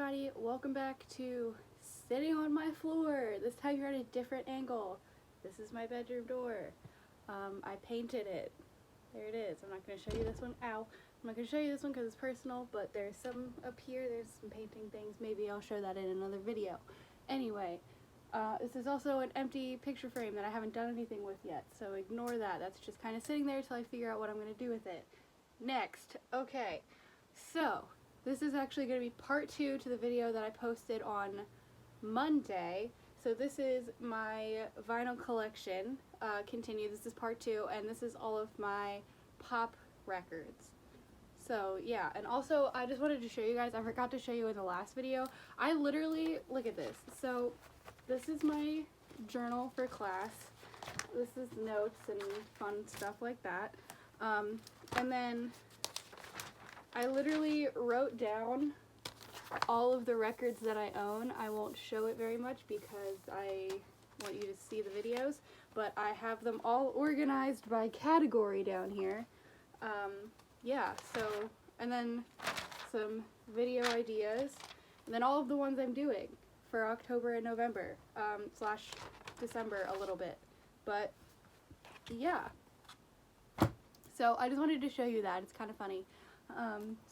everybody, welcome back to Sitting on My Floor. This time you're at a different angle. This is my bedroom door. I painted it. There it is. I'm not going to show you this one. Ow. I'm not going to show you this one because it's personal, but there's some up here. There's some painting things. Maybe I'll show that in another video. Anyway, this is also an empty picture frame that I haven't done anything with yet, so ignore that. That's just kind of sitting there until I figure out what I'm going to do with it. Next. Okay. So, this is actually going to be part 2 to the video that I posted on Monday. So this is my vinyl collection, continue. This is part 2, and this is all of my pop records. So yeah, and also I just wanted to show you guys, I forgot to show you in the last video, I literally, look at this. So this is my journal for class. This is notes and fun stuff like that. And then I literally wrote down all of the records that I own. I won't show it very much because I want you to see the videos, but I have them all organized by category down here. Yeah, so, and then some video ideas, and then all of the ones I'm doing for October and November, slash December a little bit, but yeah. So I just wanted to show you that. It's kind of funny.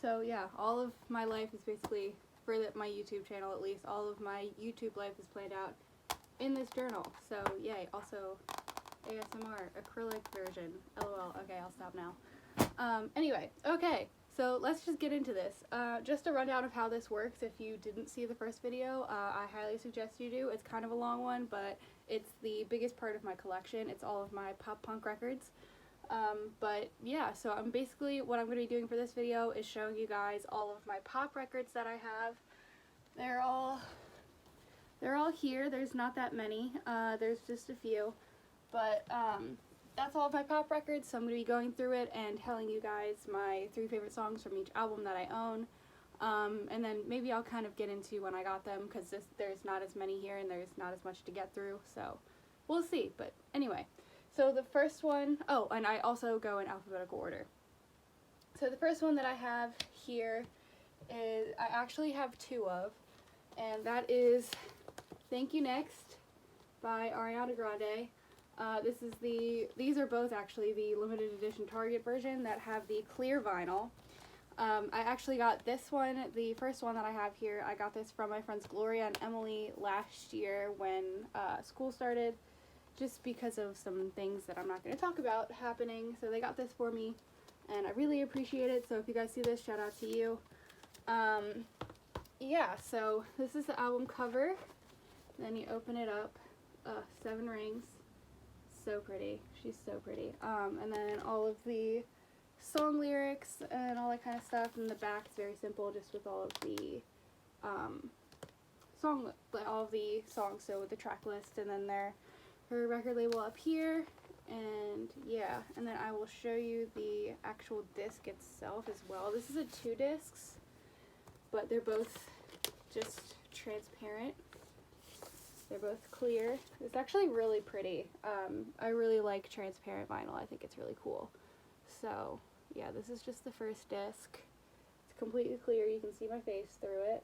So yeah, all of my life is basically, for my YouTube channel at least, all of my YouTube life is planned out in this journal. So yay, also ASMR, acrylic version, LOL. Okay, I'll stop now. Anyway, okay, so let's just get into this. Just a rundown of how this works. If you didn't see the first video, I highly suggest you do. It's kind of a long one, but it's the biggest part of my collection. It's all of my pop punk records. But yeah, so I'm basically, what I'm going to be doing for this video is showing you guys all of my pop records that I have. They're all here. There's not that many. There's just a few. But that's all of my pop records, so I'm going to be going through it and telling you guys my 3 favorite songs from each album that I own. And then maybe I'll kind of get into when I got them, because there's not as many here and there's not as much to get through, so we'll see. But anyway. So the first one, oh, and I also go in alphabetical order. So the first one that I have here is, I actually have 2 of, and that is Thank You Next by Ariana Grande. These are both actually the limited edition Target version that have the clear vinyl. I actually got this one, the first one that I have here, I got this from my friends Gloria and Emily last year when school started, just because of some things that I'm not going to talk about happening. So they got this for me, and I really appreciate it. So if you guys see this, shout out to you. Yeah, so this is the album cover. Then you open it up. 7 rings. So pretty. She's so pretty. And then all of the song lyrics and all that kind of stuff. And the back is very simple, just with all of the all of the songs. So with the track list, and then her record label up here, and yeah, and then I will show you the actual disc itself as well. This is a 2 discs, but they're both just transparent. They're both clear. It's actually really pretty. I really like transparent vinyl. I think it's really cool. So yeah, this is just the first disc. It's completely clear. You can see my face through it.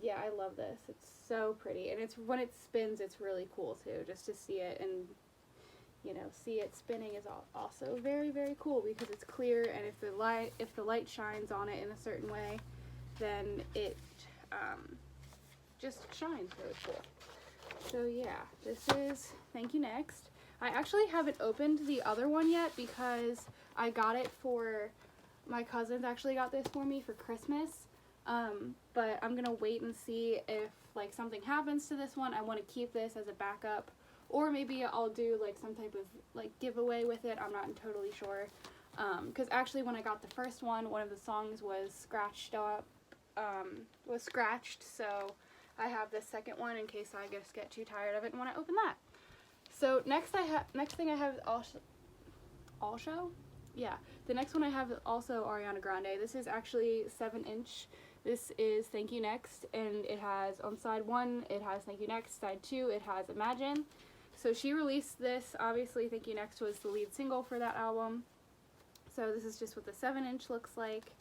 Yeah, I love this. It's so pretty, and when it spins, it's really cool too, just to see it, and you know, see it spinning is also very, very cool, because it's clear, and if the light shines on it in a certain way, then it just shines really cool. So yeah, this is Thank You Next. I actually haven't opened the other one yet because I got it for, my cousins actually got this for me for Christmas. But I'm gonna wait and see if like something happens to this one. I want to keep this as a backup, or maybe I'll do like some type of like giveaway with it. I'm not totally sure. Because actually when I got the first one of the songs was scratched up, so I have the second one in case I just get too tired of it and want to open that. So next thing I have also, yeah, the next one I have also Ariana Grande. This is actually 7-inch. This is Thank You Next, and it has, on side 1, it has Thank You Next, side 2, it has Imagine. So she released this, obviously Thank You Next was the lead single for that album. So this is just what the 7-inch looks like.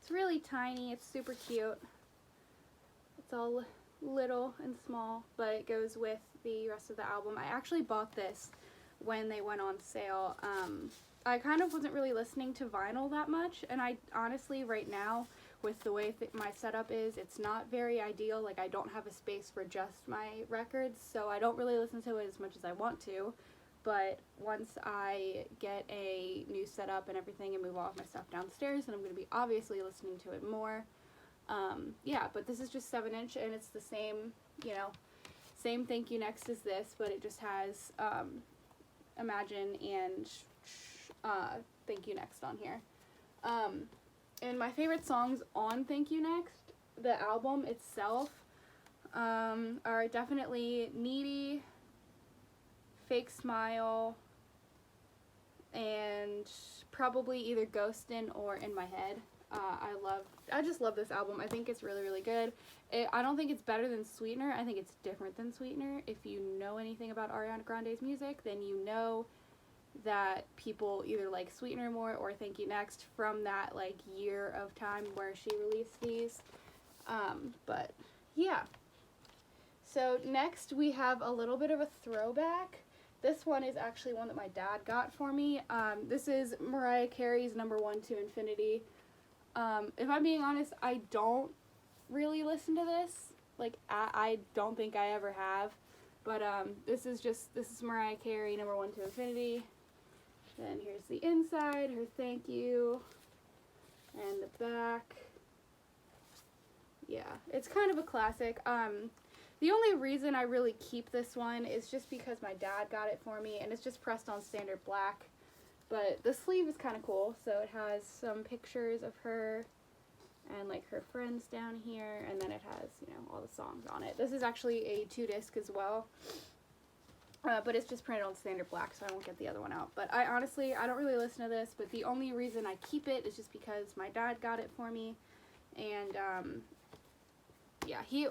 It's really tiny, it's super cute. It's all little and small, but it goes with the rest of the album. I actually bought this when they went on sale. I kind of wasn't really listening to vinyl that much, and I honestly right now, with the way my setup is, it's not very ideal. Like, I don't have a space for just my records, so I don't really listen to it as much as I want to. But once I get a new setup and everything and move all of my stuff downstairs, then I'm going to be obviously listening to it more. Yeah, but this is just 7-inch, and it's the same, you know, same Thank You Next as this, but it just has Imagine and Thank You Next on here. And my favorite songs on Thank You Next, the album itself, are definitely Needy, Fake Smile, and probably either Ghostin' or In My Head. I just love this album. I think it's really, really good. I don't think it's better than Sweetener. I think it's different than Sweetener. If you know anything about Ariana Grande's music, then you know that people either like Sweetener more or Thank You Next from that like year of time where she released these. But yeah. So next we have a little bit of a throwback. This one is actually one that my dad got for me. This is Mariah Carey's Number 1 to Infinity. If I'm being honest, I don't really listen to this. Like, I don't think I ever have. But this is Mariah Carey, Number 1 to Infinity. Then here's the inside, her thank you, and the back. Yeah, it's kind of a classic. The only reason I really keep this one is just because my dad got it for me, and it's just pressed on standard black. But the sleeve is kind of cool, so it has some pictures of her and like her friends down here, and then it has, you know, all the songs on it. This is actually a 2-disc as well. But it's just printed on standard black, so I won't get the other one out. But I don't really listen to this, but the only reason I keep it is just because my dad got it for me. And, yeah, he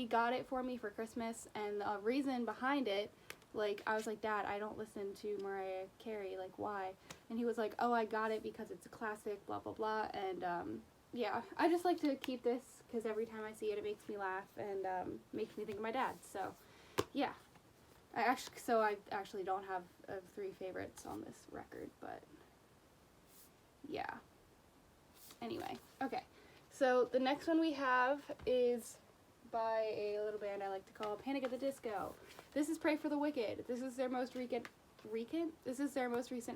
got it for me for Christmas, and the reason behind it, like, I was like, Dad, I don't listen to Mariah Carey, like, why? And he was like, oh, I got it because it's a classic, blah, blah, blah. And, yeah, I just like to keep this, because every time I see it, it makes me laugh, and, makes me think of my dad. So, yeah. I actually don't have 3 favorites on this record, but yeah. Anyway, okay. So the next one we have is by a little band I like to call Panic at the Disco. This is Pray for the Wicked. This is their most recent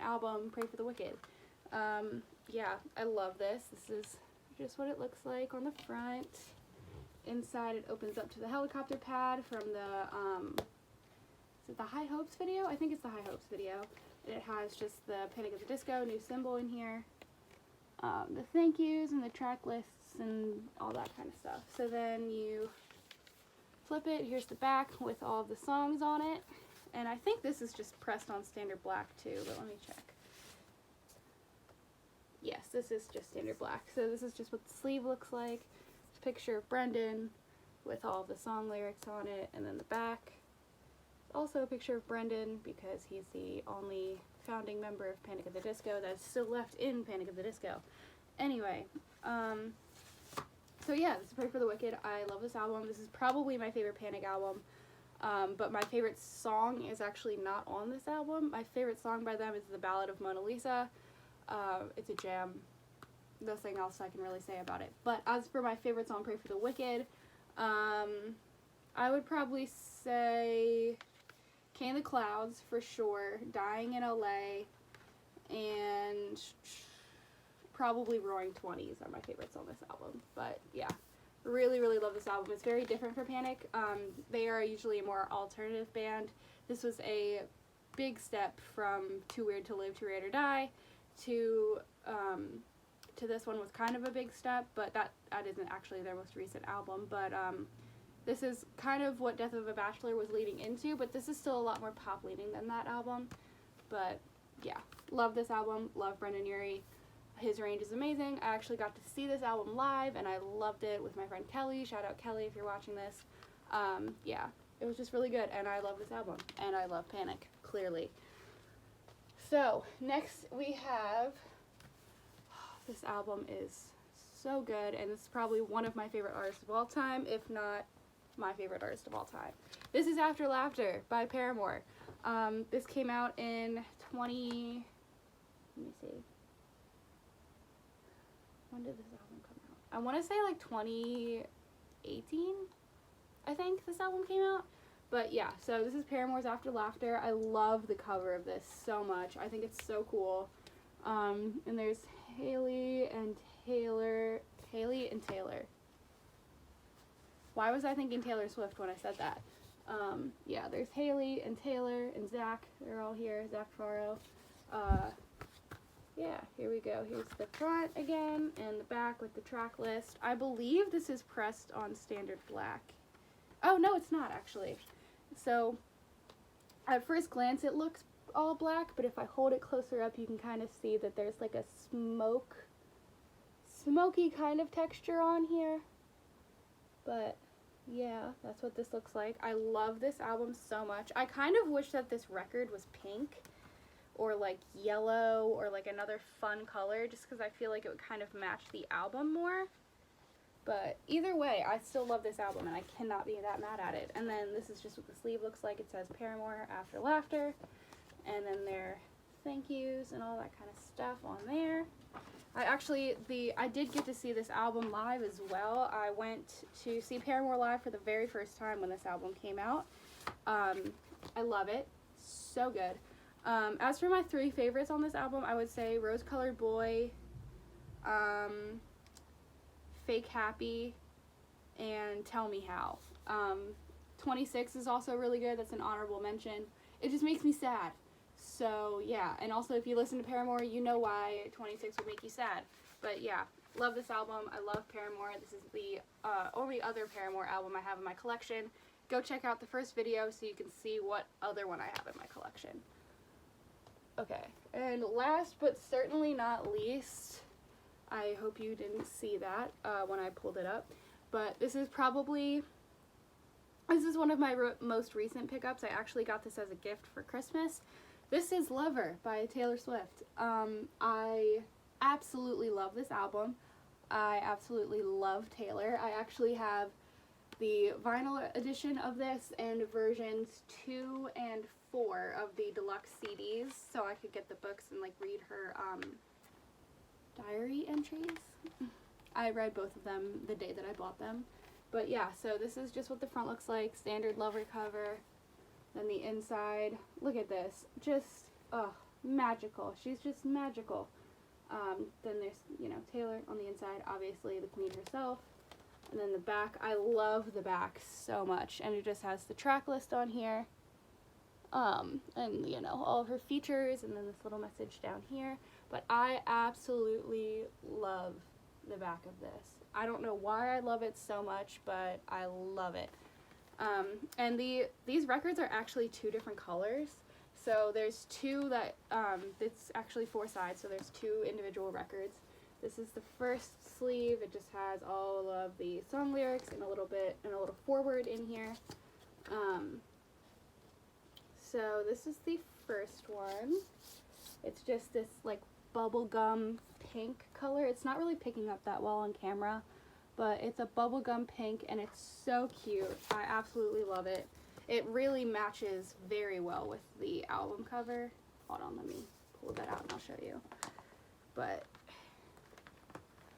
album, Pray for the Wicked. Yeah, I love this. This is just what it looks like on the front. Inside it opens up to the helicopter pad from the High Hopes video? I think it's the High Hopes video. And it has just the Panic at the Disco new symbol in here. The thank yous and the track lists and all that kind of stuff. So then you flip it. Here's the back with all of the songs on it. And I think this is just pressed on standard black too, but let me check. Yes, this is just standard black. So this is just what the sleeve looks like. It's a picture of Brendan with all of the song lyrics on it, and then the back. Also a picture of Brendan because he's the only founding member of Panic at the Disco that's still left in Panic at the Disco. Anyway, so yeah, this is Pray for the Wicked. I love this album. This is probably my favorite Panic album, but my favorite song is actually not on this album. My favorite song by them is The Ballad of Mona Lisa. It's a jam. Nothing else I can really say about it. But as for my favorite song, Pray for the Wicked, I would probably say Can the Clouds for sure, Dying in LA, and probably Roaring Twenties are my favorites on this album. But yeah, really, really love this album. It's very different for Panic. They are usually a more alternative band. This was a big step from Too Weird to Live, Too Rare to Die to this one was kind of a big step, but that isn't actually their most recent album. But this is kind of what Death of a Bachelor was leading into, but this is still a lot more pop leaning than that album. But yeah, love this album, love Brendon Urie. His range is amazing. I actually got to see this album live, and I loved it with my friend Kelly. Shout out Kelly if you're watching this. Yeah, it was just really good, and I love this album, and I love Panic, clearly. So, next we have, this album is so good, and this is probably one of my favorite artists of all time, if not my favorite artist of all time. This is After Laughter by Paramore. This came out in let me see. When did this album come out? I want to say like 2018, I think this album came out. But yeah, so this is Paramore's After Laughter. I love the cover of this so much. I think it's so cool. And there's Hailey and Taylor. Why was I thinking Taylor Swift when I said that? Yeah, there's Hailey and Taylor and Zach. They're all here. Zach Faro. Yeah, here we go. Here's the front again and the back with the track list. I believe this is pressed on standard black. Oh, no, it's not actually. So, at first glance, it looks all black, but if I hold it closer up, you can kind of see that there's like a smoky kind of texture on here. But, yeah, that's what this looks like. I love this album so much. I kind of wish that this record was pink, or like yellow, or like another fun color, just because I feel like it would kind of match the album more. But either way, I still love this album, and I cannot be that mad at it. And then this is just what the sleeve looks like. It says Paramore After Laughter, and then their thank yous and all that kind of stuff on there. I did get to see this album live as well. I went to see Paramore live for the very first time when this album came out. I love it. So good. As for my 3 favorites on this album, I would say Rose Colored Boy, Fake Happy, and Tell Me How. 26 is also really good. That's an honorable mention. It just makes me sad. So, yeah. And also, if you listen to Paramore, you know why 26 would make you sad. But, yeah. Love this album. I love Paramore. This is the only other Paramore album I have in my collection. Go check out the first video so you can see what other one I have in my collection. Okay. And last but certainly not least, I hope you didn't see that when I pulled it up, but this is one of my most recent pickups. I actually got this as a gift for Christmas. This is Lover by Taylor Swift. I absolutely love this album. I absolutely love Taylor. I actually have the vinyl edition of this and versions 2 and 4 of the deluxe CDs, so I could get the books and like read her diary entries. I read both of them the day that I bought them. But yeah, so this is just what the front looks like. Standard Lover cover. Then the inside. Look at this. Just, magical. She's just magical. Then there's, Taylor on the inside. Obviously, the queen herself. And then the back. I love the back so much. And it just has the track list on here. And, all of her features. And then this little message down here. But I absolutely love the back of this. I don't know why I love it so much, but I love it. And these records are actually 2 different colors. So there's 2 that, it's actually 4 sides, so there's 2 individual records. This is the first sleeve. It just has all of the song lyrics and a little forward in here. So this is the first one. It's just this, like, bubblegum pink color. It's not really picking up that well on camera, but it's a bubblegum pink, and it's so cute. I absolutely love it. It really matches very well with the album cover. Hold on, let me pull that out and I'll show you. But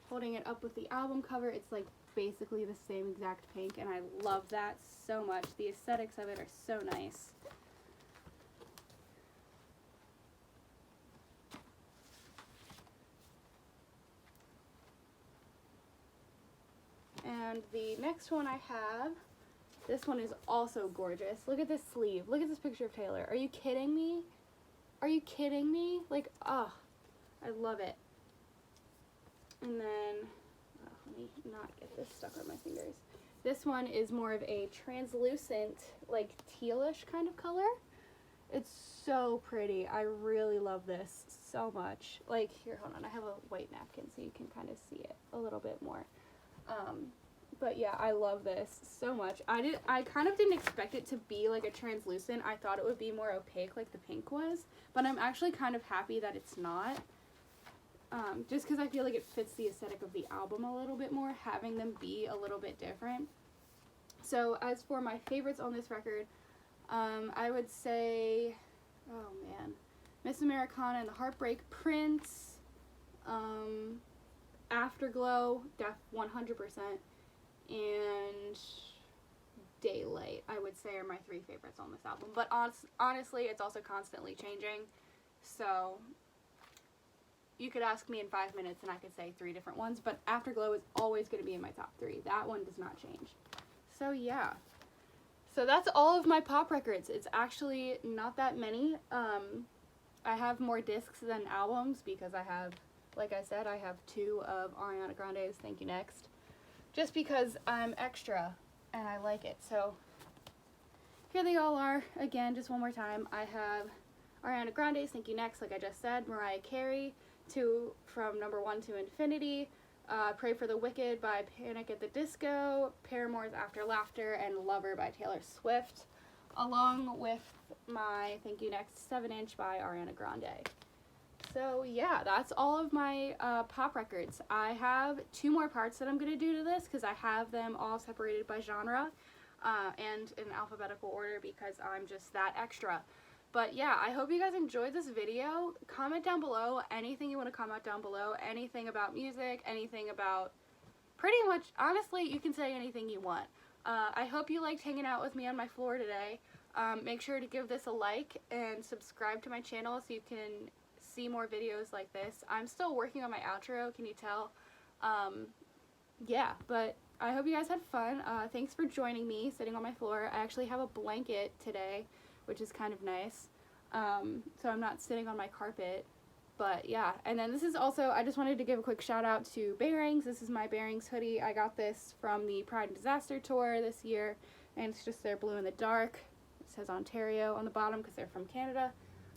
holding it up with the album cover, it's like basically the same exact pink, and I love that so much. The aesthetics of it are so nice. And the next one I have, this one is also gorgeous. Look at this sleeve. Look at this picture of Taylor. Are you kidding me? Are you kidding me? Like, I love it. And then, let me not get this stuck on my fingers. This one is more of a translucent, like tealish kind of color. It's so pretty. I really love this so much. Like, here, hold on. I have a white napkin so you can kind of see it a little bit more. But yeah, I love this so much. I kind of didn't expect it to be like a translucent. I thought it would be more opaque like the pink was, but I'm actually kind of happy that it's not. just because I feel like it fits the aesthetic of the album a little bit more, having them be a little bit different. So as for my favorites on this record, I would say, oh man, Miss Americana and the Heartbreak Prince, Afterglow, 100%, and Daylight, I would say, are my 3 favorites on this album. But honestly, it's also constantly changing, so you could ask me in 5 minutes and I could say 3 different ones, but Afterglow is always going to be in my top 3. That one does not change. So yeah. So that's all of my pop records. It's actually not that many. I have more discs than albums because I have, like I said, I have 2 of Ariana Grande's Thank You Next. Just because I'm extra and I like it. So here they all are. Again, just one more time. I have Ariana Grande's Thank You Next, like I just said. Mariah Carey, from number 1 to Infinity. Pray for the Wicked by Panic at the Disco. Paramore's After Laughter, and Lover by Taylor Swift. Along with my Thank You Next 7-inch by Ariana Grande. So yeah, that's all of my pop records. I have 2 more parts that I'm going to do to this because I have them all separated by genre and in alphabetical order because I'm just that extra. But yeah, I hope you guys enjoyed this video. Comment down below anything you want to comment down below. Anything about music, anything about pretty much, honestly, you can say anything you want. I hope you liked hanging out with me on my floor today. Make sure to give this a like and subscribe to my channel so you can see more videos like this. I'm still working on my outro, can you tell? Yeah, but I hope you guys had fun. Thanks for joining me sitting on my floor. I actually have a blanket today, which is kind of nice. So I'm not sitting on my carpet. But yeah, and then this is also, I just wanted to give a quick shout out to Bearings. This is my Bearings hoodie. I got this from the Pride and Disaster tour this year, and it's just their blue in the dark. It says Ontario on the bottom because they're from Canada.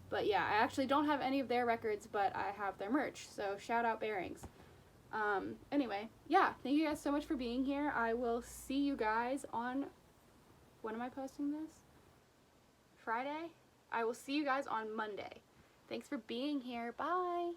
But yeah, I actually don't have any of their records, but I have their merch, so shout out Bearings. Anyway, yeah, thank you guys so much for being here. I will see you guys on, when am I posting this? Friday? I will see you guys on Monday. Thanks for being here. Bye!